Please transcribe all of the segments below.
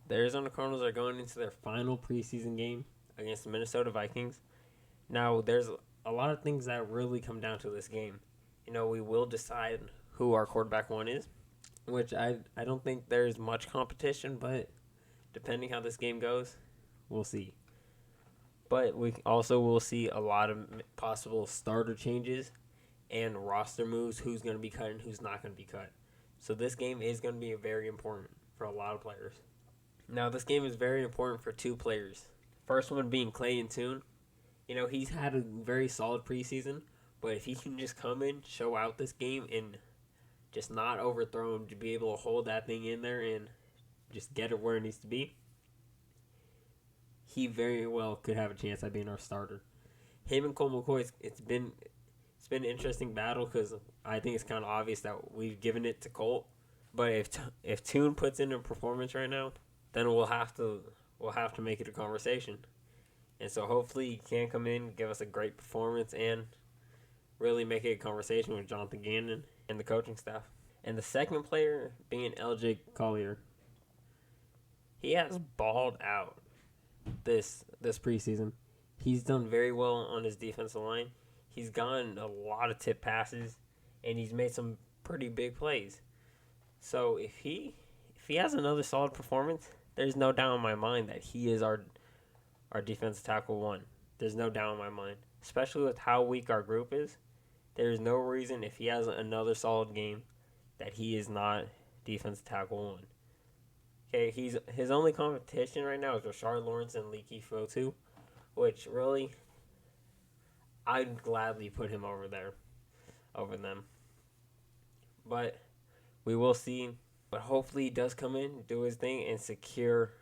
The Arizona Cardinals are going into their final preseason game against the Minnesota Vikings. Now, there's a lot of things that really come down to this game. We will decide who our quarterback one is, which I don't think there's much competition, but depending how this game goes, we'll see. But we also will see a lot of possible starter changes and roster moves, who's going to be cut and who's not going to be cut. So this game is going to be very important for a lot of players. Now, this game is very important for two players. First one being Clayton Tune. He's had a very solid preseason, but if he can just come in, show out this game, and just not overthrow him, to be able to hold that thing in there and just get it where it needs to be, he very well could have a chance at being our starter. Him and Colt McCoy, it's been an interesting battle because I think it's kind of obvious that we've given it to Colt. But if Tune puts in a performance right now, then we'll have to make it a conversation. And so hopefully he can come in, give us a great performance, and really make it a conversation with Jonathan Gannon and the coaching staff. And the second player being LJ Collier. He has balled out this preseason. He's done very well on his defensive line. He's gotten a lot of tip passes, and he's made some pretty big plays. So if he has another solid performance, there's no doubt in my mind that he is our defensive tackle one. There's no doubt in my mind, especially with how weak our group is. There's no reason if he has another solid game that he is not defensive tackle one. Okay, his only competition right now is Rashard Lawrence and Leaky Fotu, which really I'd gladly put him over them. But we will see. But hopefully he does come in, do his thing, and secure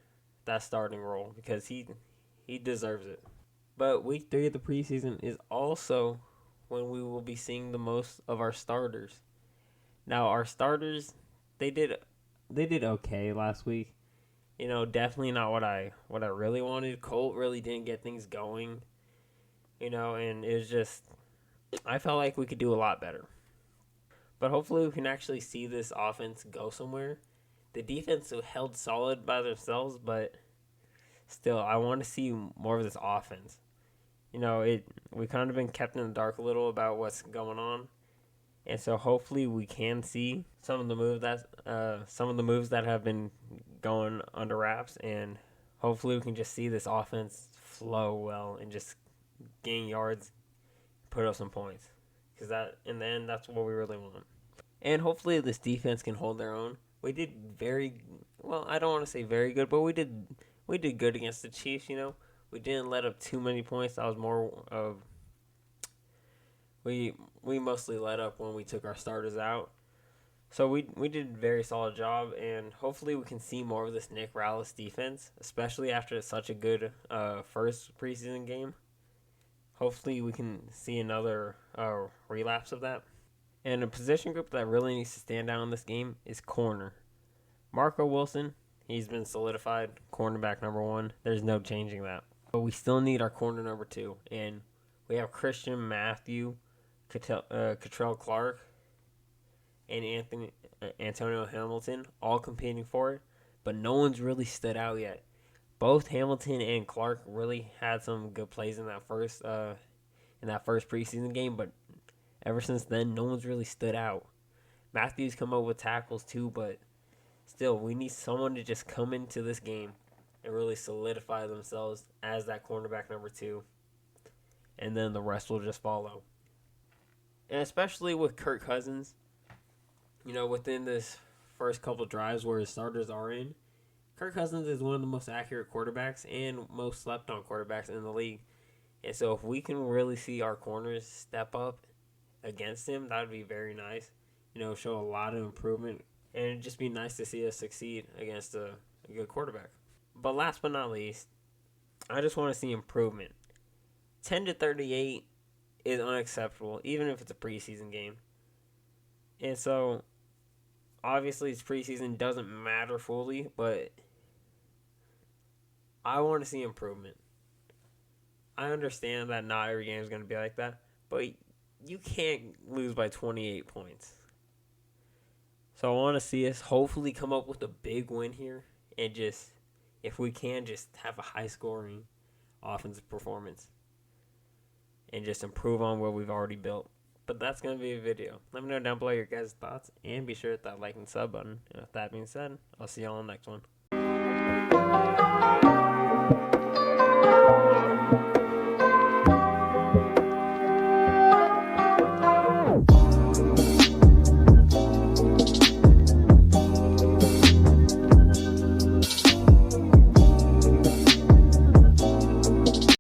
that starting role because he deserves it. But week 3 of the preseason is also when we will be seeing the most of our starters. Now our starters, they did okay last week. Definitely not what I really wanted. Colt really didn't get things going. And it was just, I felt like we could do a lot better. But hopefully we can actually see this offense go somewhere. The defense held solid by themselves, but still, I want to see more of this offense. We kind of been kept in the dark a little about what's going on, and so hopefully we can see some of the moves that have been going under wraps, and hopefully we can just see this offense flow well and just gain yards, put up some points, because that in the end that's what we really want. And hopefully this defense can hold their own. We did I don't want to say very good, but we did good against the Chiefs. We didn't let up too many points. That was more of we mostly let up when we took our starters out. So we did a very solid job, and hopefully we can see more of this Nick Rallis defense, especially after such a good first preseason game. Hopefully we can see another relapse of that. And a position group that really needs to stand out in this game is corner. Marco Wilson, he's been solidified cornerback number 1. There's no changing that. But we still need our corner number 2. And we have Christian Matthew, Cottrell Clark, and Antonio Hamilton all competing for it. But no one's really stood out yet. Both Hamilton and Clark really had some good plays in that first preseason game, but ever since then, no one's really stood out. Matthews come up with tackles too, but still, we need someone to just come into this game and really solidify themselves as that cornerback number 2, and then the rest will just follow. And especially with Kirk Cousins, within this first couple drives where his starters are in, Kirk Cousins is one of the most accurate quarterbacks and most slept-on quarterbacks in the league. And so if we can really see our corners step up against him, that would be very nice. Show a lot of improvement, and it'd just be nice to see us succeed against a good quarterback. But last but not least, I just want to see improvement. 10-38 is unacceptable, even if it's a preseason game. And so, obviously, it's preseason, doesn't matter fully, but I want to see improvement. I understand that not every game is going to be like that, but you can't lose by 28 points. So I want to see us hopefully come up with a big win here and just if we can just have a high-scoring offensive performance and just improve on what we've already built. But that's going to be a video. Let me know down below your guys' thoughts, and be sure to hit that like and sub button. And with that being said, I'll see y'all on the next one.